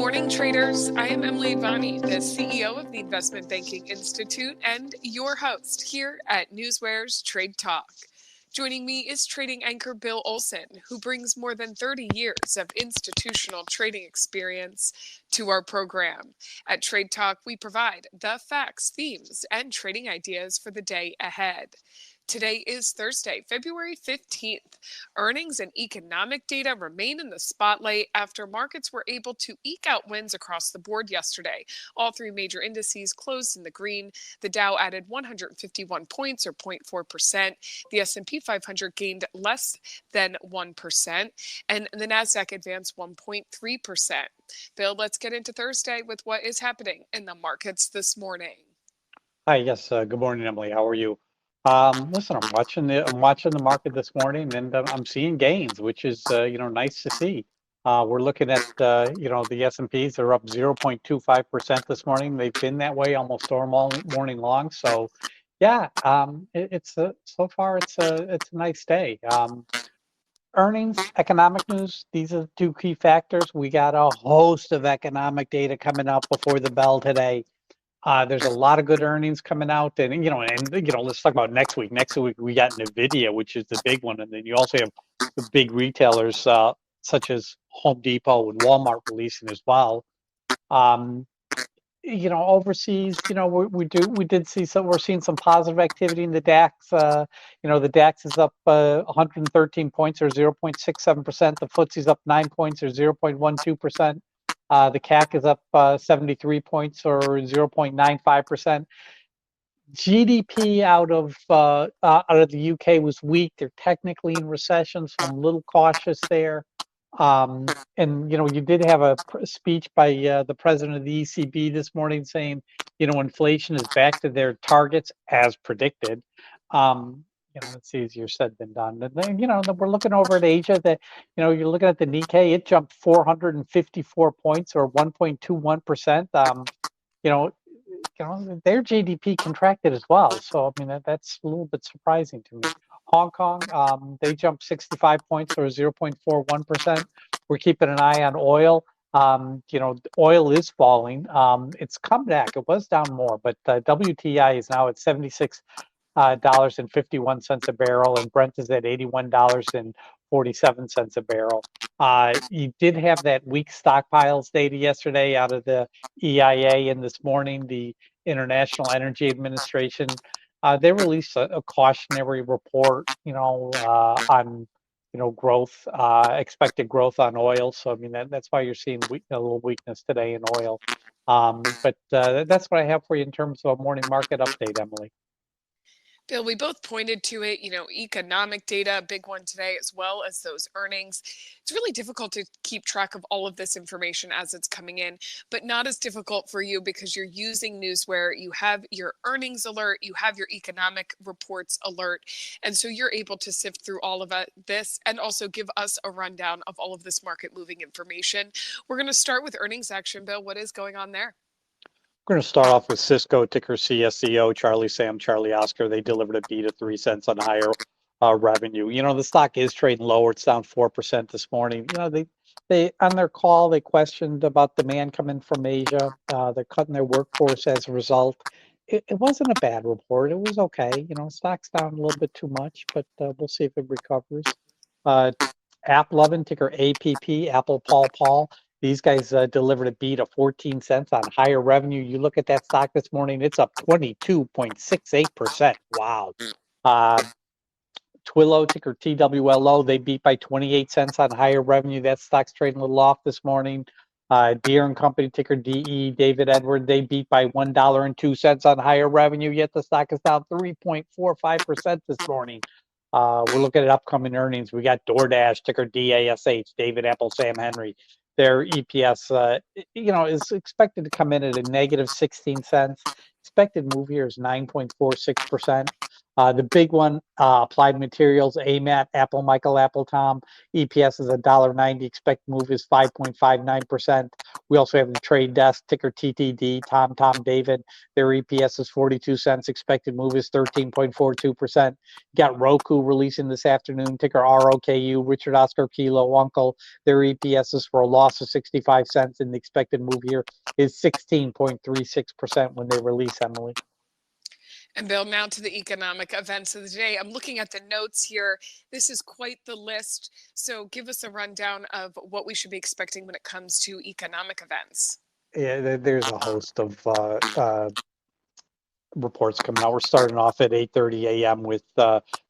morning, traders. I am Emily Vani, the CEO of the Investment Banking Institute and your host here at NewsWare's Trade Talk. Joining me is trading anchor Bill Olson, who brings more than 30 years of institutional trading experience to our program. At Trade Talk, we provide the facts, themes, and trading ideas for the day ahead. Today is Thursday, February 15th. Earnings and economic data remain in the spotlight after markets were able to eke out wins across the board yesterday. All three major indices closed in the green. The Dow added 151 points or 0.4%. The S&P 500 gained less than 1%, and the Nasdaq advanced 1.3%. Bill, let's get into Thursday with what is happening in the markets this morning. Hi, yes. Good morning, Emily. How are you? Listen, I'm watching the market this morning, and I'm seeing gains, which is nice to see. We're looking at the S&Ps are up 0.25% this morning. They've been that way almost all morning long. So, yeah, so far it's a nice day. Earnings, economic news, these are the two key factors. We got a host of economic data coming out before the bell today. There's a lot of good earnings coming out, and let's talk about next week. Next week we got NVDA, which is the big one, and then you also have the big retailers such as Home Depot and Walmart releasing as well. Overseas, we're seeing some positive activity in the DAX. The DAX is up 113 points or 0.67%. The FTSE's up 9 points or 0.12%. The CAC is up 73 points or 0.95%. GDP out of the UK was weak. They're technically in recession, so I'm a little cautious there. You did have a speech by the president of the ECB this morning saying, inflation is back to their targets as predicted. It's easier said than done. And then, we're looking over at Asia. That you're looking at the Nikkei. It jumped 454 points or 1.21%. Their GDP contracted as well. So I mean that's a little bit surprising to me. Hong Kong, they jumped 65 points or 0.41%. We're keeping an eye on oil. Oil is falling. It's come back. It was down more, but WTI is now at $76.51 a barrel, and Brent is at $81.47 a barrel. You did have that weak stockpiles data yesterday out of the EIA, and this morning the International Energy Administration they released a cautionary report, on growth, expected growth on oil. So I mean that's why you're seeing a little weakness today in oil. But that's what I have for you in terms of a morning market update, Emily. Bill, we both pointed to it, economic data, a big one today, as well as those earnings. It's really difficult to keep track of all of this information as it's coming in, but not as difficult for you because you're using NewsWare. You have your earnings alert, you have your economic reports alert, and so you're able to sift through all of this and also give us a rundown of all of this market moving information. We're going to start with earnings action, Bill. What is going on there? We're going to start off with Cisco, ticker CSCO, Charlie Sam, Charlie Oscar. They delivered a beat of 3 cents on higher revenue. The stock is trading lower. It's down 4% this morning. They on their call, they questioned about demand coming from Asia. They're cutting their workforce as a result. It wasn't a bad report. It was okay. Stock's down a little bit too much, but we'll see if it recovers. AppLovin, ticker APP, Apple Paul. These guys delivered a beat of 14 cents on higher revenue. You look at that stock this morning, it's up 22.68%. Wow. Twillo, ticker TWLO, they beat by 28 cents on higher revenue. That stock's trading a little off this morning. Deere & Company, ticker DE, David Edward, they beat by $1.02 on higher revenue, yet the stock is down 3.45% this morning. We're looking at upcoming earnings. We got DoorDash, ticker DASH, David Apple, Sam Henry. Their EPS, is expected to come in at a negative 16 cents. Expected move here is 9.46%. The big one, Applied Materials, AMAT, Apple Michael, Apple Tom, EPS is $1.90. Expected move is 5.59%. We also have the trade desk, ticker TTD, Tom David. Their EPS is 42 cents. Expected move is 13.42%. Got Roku releasing this afternoon, ticker ROKU, Richard Oscar Kilo Uncle. Their EPS is for a loss of 65 cents, and the expected move here is 16.36% when they release, Emily. And Bill, now to the economic events of the day. I'm looking at the notes here. This is quite the list. So give us a rundown of what we should be expecting when it comes to economic events. Yeah, there's a host of reports coming out. We're starting off at 8:30 a.m. with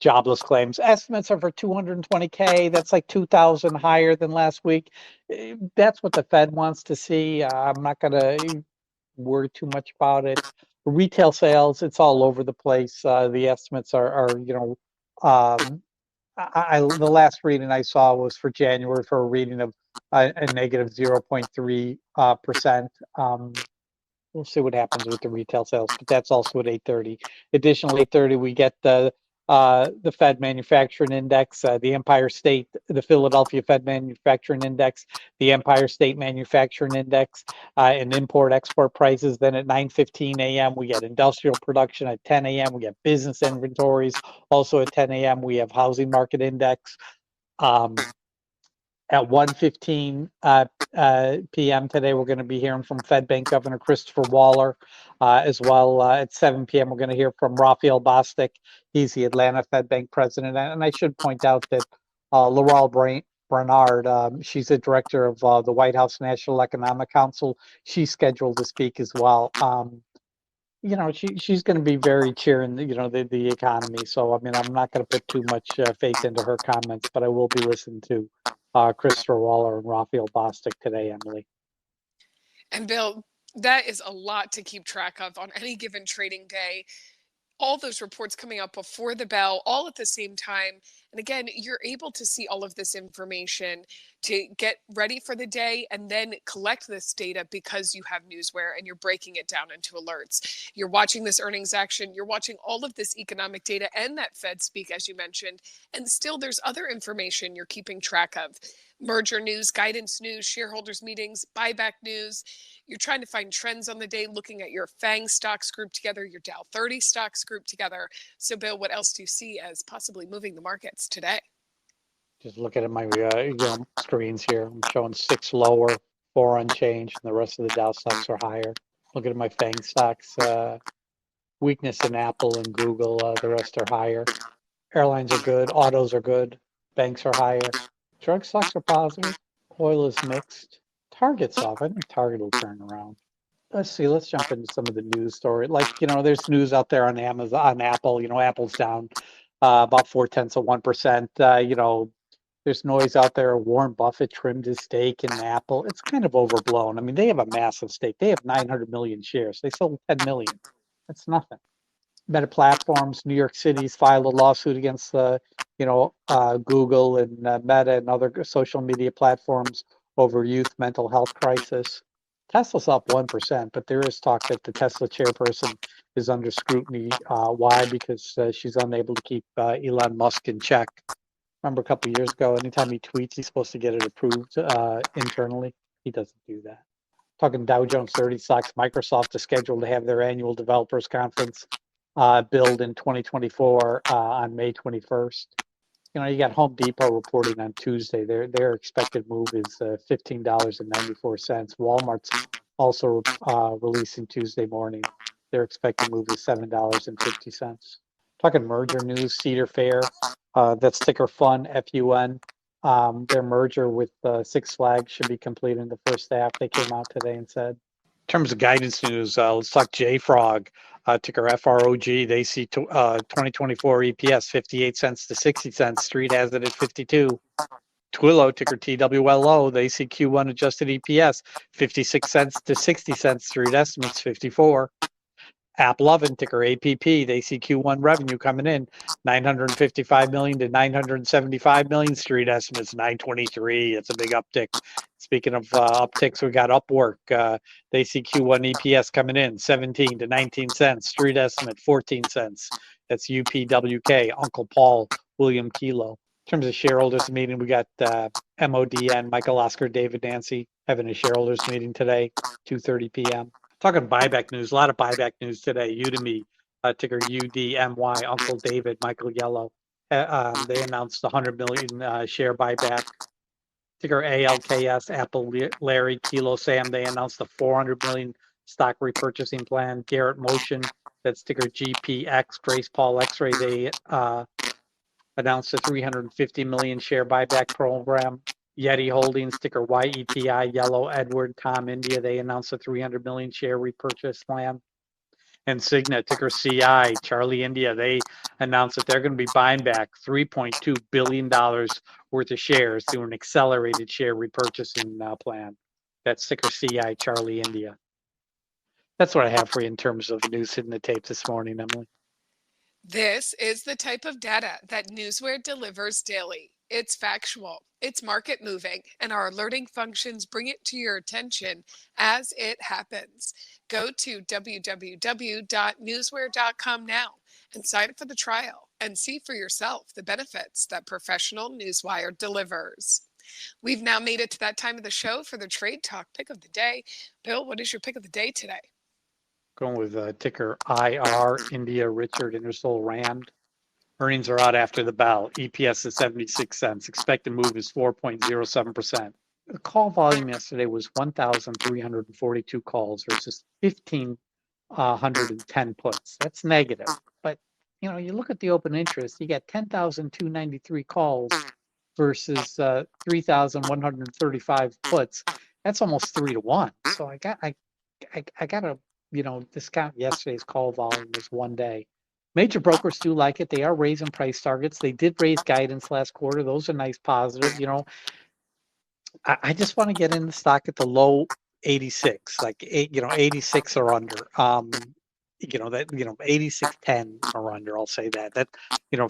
jobless claims. Estimates are for 220K. That's like 2,000 higher than last week. That's what the Fed wants to see. I'm not going to worry too much about it. Retail sales, it's all over the place. The estimates are the last reading I saw was for January for a reading of a negative 0.3%. We'll see what happens with the retail sales, but that's also at 8:30. Additionally, 8:30 we get the Fed Manufacturing Index, the Philadelphia Fed Manufacturing Index, the Empire State Manufacturing Index, and import-export prices. Then at 9:15 a.m. we get industrial production. At 10 a.m. we get business inventories. Also at 10 a.m. we have housing market index. At 1:15 p.m. today, we're going to be hearing from Fed Bank Governor Christopher Waller. As well, at 7 p.m., we're going to hear from Raphael Bostic. He's the Atlanta Fed Bank president. And I should point out that Laurel Bernard, she's the director of the White House National Economic Council. She's scheduled to speak as well. She's going to be very cheering, the economy. So, I mean, I'm not going to put too much faith into her comments, but I will be listening to Christopher Waller and Raphael Bostic today, Emily. And Bill, that is a lot to keep track of on any given trading day. All those reports coming up before the bell, all at the same time. And again, you're able to see all of this information to get ready for the day and then collect this data because you have NewsWare and you're breaking it down into alerts. You're watching this earnings action, you're watching all of this economic data and that Fed speak, as you mentioned, and still there's other information you're keeping track of. Merger news, guidance news, shareholders meetings, buyback news. You're trying to find trends on the day, looking at your FANG stocks grouped together, your Dow 30 stocks grouped together. So, Bill, what else do you see as possibly moving the markets today? Just looking at my screens here, I'm showing 6 lower, 4 unchanged, and the rest of the Dow stocks are higher. Looking at my FANG stocks, weakness in Apple and Google, the rest are higher. Airlines are good, autos are good, banks are higher. Drug stocks are positive, oil is mixed. Target's off. I think Target will turn around. Let's see. Let's jump into some of the news story. Like, there's news out there on Amazon, on Apple. Apple's down about 0.4%. There's noise out there. Warren Buffett trimmed his stake in Apple. It's kind of overblown. I mean, they have a massive stake. They have 900 million shares. They sold 10 million. That's nothing. Meta Platforms, New York City's filed a lawsuit against Google and Meta and other social media platforms over youth mental health crisis. Tesla's up 1%, but there is talk that the Tesla chairperson is under scrutiny. Why? Because she's unable to keep Elon Musk in check. Remember a couple of years ago, anytime he tweets, he's supposed to get it approved internally. He doesn't do that. Talking Dow Jones 30 stocks, Microsoft is scheduled to have their annual developers conference build in 2024 on May 21st. You got Home Depot reporting on Tuesday. Their expected move is $15.94. Walmart's also releasing Tuesday morning. Their expected move is $7.50. Talking merger news, Cedar Fair, that's ticker FUN, F-U-N. Their merger with Six Flags should be complete in the first half. They came out today and said. In terms of guidance news, let's talk JFrog, ticker FROG. They see 2024 EPS 58 cents to 60 cents. Street has it at 52. Twilio, ticker TWLO. They see Q1 adjusted EPS 56 cents to 60 cents. Street estimates 54. AppLovin, ticker APP. They see Q1 revenue coming in 955 million to 975 million. Street estimates 923. It's a big uptick. Speaking of upticks, we got Upwork. They see Q1 EPS coming in 17 to 19 cents. Street estimate 14 cents. That's UPWK, Uncle Paul, William Kilo. In terms of shareholders meeting, we got MODN, Michael Oscar, David Nancy, having a shareholders meeting today, 2:30 p.m. Talking buyback news, a lot of buyback news today. Udemy, ticker UDMY, Uncle David, Michael Yellow. They announced 100 million share buyback. Ticker ALKS, Apple, Larry, Kilo, Sam. They announced a 400 million stock repurchasing plan. Garrett Motion, that's ticker GPX, Grace Paul X-Ray. They announced a 350 million share buyback program. Yeti Holdings, ticker YETI, Yellow, Edward, Tom, India. They announced a 300 million share repurchase plan. And Cigna, ticker CI, Charlie India, they announced that they're going to be buying back $3.2 billion worth of shares through an accelerated share repurchasing plan. That's ticker CI, Charlie India. That's what I have for you in terms of news hitting the tape this morning, Emily. This is the type of data that NewsWare delivers daily. It's factual, it's market moving, and our alerting functions bring it to your attention as it happens. Go to www.newsware.com now and sign up for the trial and see for yourself the benefits that professional Newswire delivers. We've now made it to that time of the show for the Trade Talk pick of the day. Bill, what is your pick of the day today? Going with ticker IR, India, Richard, Ingersoll Rand. Earnings are out after the bell. EPS is 76 cents. Expected move is 4.07%. The call volume yesterday was 1,342 calls versus 1,510 puts. That's negative. But, you look at the open interest, you get 10,293 calls versus 3,135 puts. That's almost 3-to-1. So I got to, discount yesterday's call volume as one day. Major brokers do like it. They are raising price targets. They did raise guidance last quarter. Those are nice positive. I just want to get in the stock at the low 86, like 86 or under. 86.10 or under. I'll say that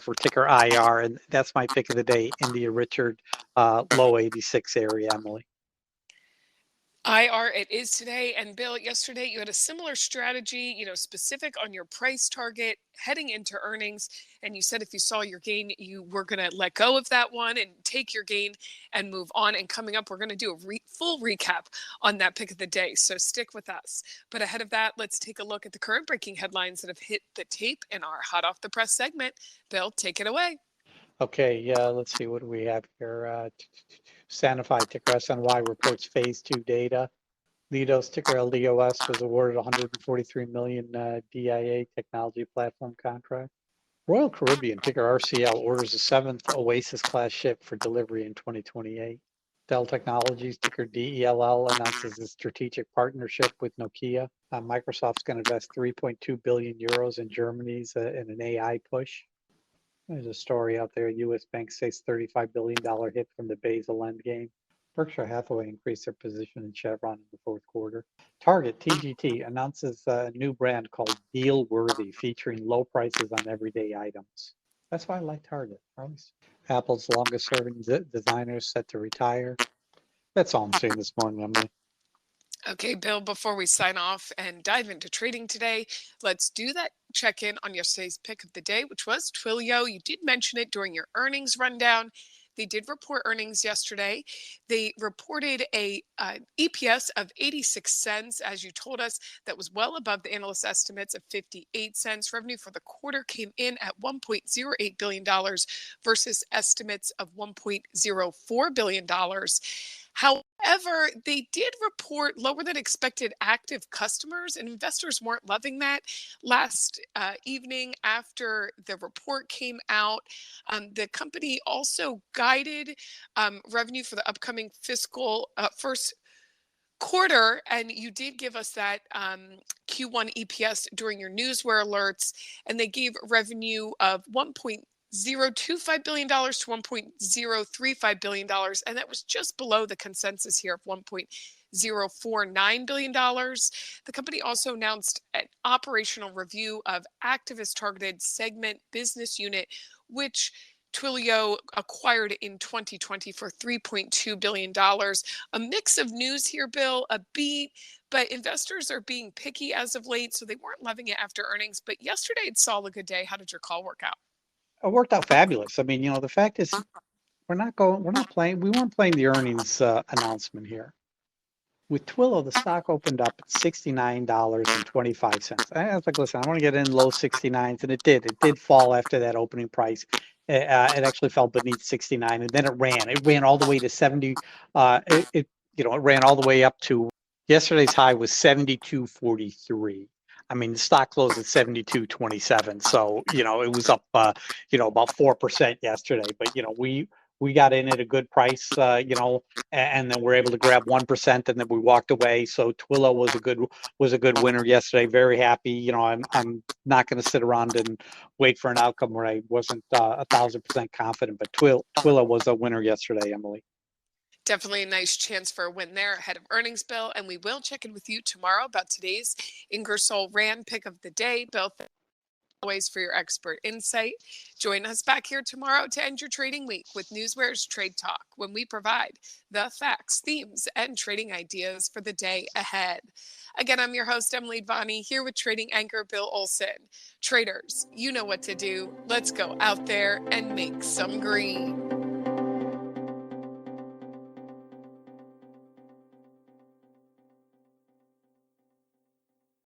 for ticker IR, and that's my pick of the day. India Richard, low 86 area, Emily. IR it is today. And Bill, yesterday you had a similar strategy, specific on your price target heading into earnings. And you said if you saw your gain, you were going to let go of that one and take your gain and move on. And coming up, we're going to do a full recap on that pick of the day. So stick with us. But ahead of that, let's take a look at the current breaking headlines that have hit the tape in our hot off the press segment. Bill, take it away. Okay, yeah, let's see, what do we have here? Sanofi, ticker SNY, reports phase 2 data. Leidos, ticker LDOS, was awarded 143 million DIA technology platform contract. Royal Caribbean, ticker RCL, orders a 7th Oasis class ship for delivery in 2028. Dell Technologies, ticker DELL, announces a strategic partnership with Nokia. Microsoft's going to invest 3.2 billion euros in Germany's in an AI push. There's a story out there. U.S. banks face $35 billion hit from the Basel endgame. Berkshire Hathaway increased their position in Chevron in the fourth quarter. Target, TGT, announces a new brand called Deal Worthy, featuring low prices on everyday items. That's why I like Target. Apple's longest serving designer set to retire. That's all I'm saying this morning, Emily. Okay, Bill, before we sign off and dive into trading today, let's do that check-in on yesterday's pick of the day, which was Twilio. You did mention it during your earnings rundown. They did report earnings yesterday. They reported a EPS of 86 cents, as you told us. That was well above the analyst estimates of 58 cents. Revenue for the quarter came in at $1.08 billion versus estimates of $1.04 billion. However, they did report lower than expected active customers, and investors weren't loving that. Last evening, after the report came out, the company also guided revenue for the upcoming fiscal first quarter, and you did give us that Q1 EPS during your Newsware alerts, and they gave revenue of $1.025 billion to $1.035 billion, and that was just below the consensus here of $1.049 billion. The company also announced an operational review of activist targeted segment business unit, which Twilio acquired in 2020 for $3.2 billion. A mix of news here, Bill, a beat, but investors are being picky as of late, so they weren't loving it after earnings. But yesterday it saw a good day. How did your call work out? It worked out fabulous. I mean, the fact is we weren't playing the earnings announcement here. With Twilio, the stock opened up at $69.25. I was like, listen, I want to get in low 69s, and it did. It did fall after that opening price. It actually fell beneath 69, and then it ran. It ran all the way to 70. It ran all the way up to yesterday's high was 72.43. I mean, the stock closed at 72.27, so it was up about 4% yesterday. But we got in at a good price, and then we're able to grab 1%, and then we walked away. So Twilio was a good winner yesterday. Very happy. I'm not going to sit around and wait for an outcome where I wasn't 1,000% confident. But Twilio was a winner yesterday, Emily. Definitely a nice chance for a win there ahead of earnings, Bill. And we will check in with you tomorrow about today's Ingersoll Rand pick of the day. Bill, always for your expert insight. Join us back here tomorrow to end your trading week with NewsWare's Trade Talk, when we provide the facts, themes, and trading ideas for the day ahead. Again, I'm your host, Emily Advani, here with trading anchor Bill Olson. Traders, you know what to do. Let's go out there and make some green.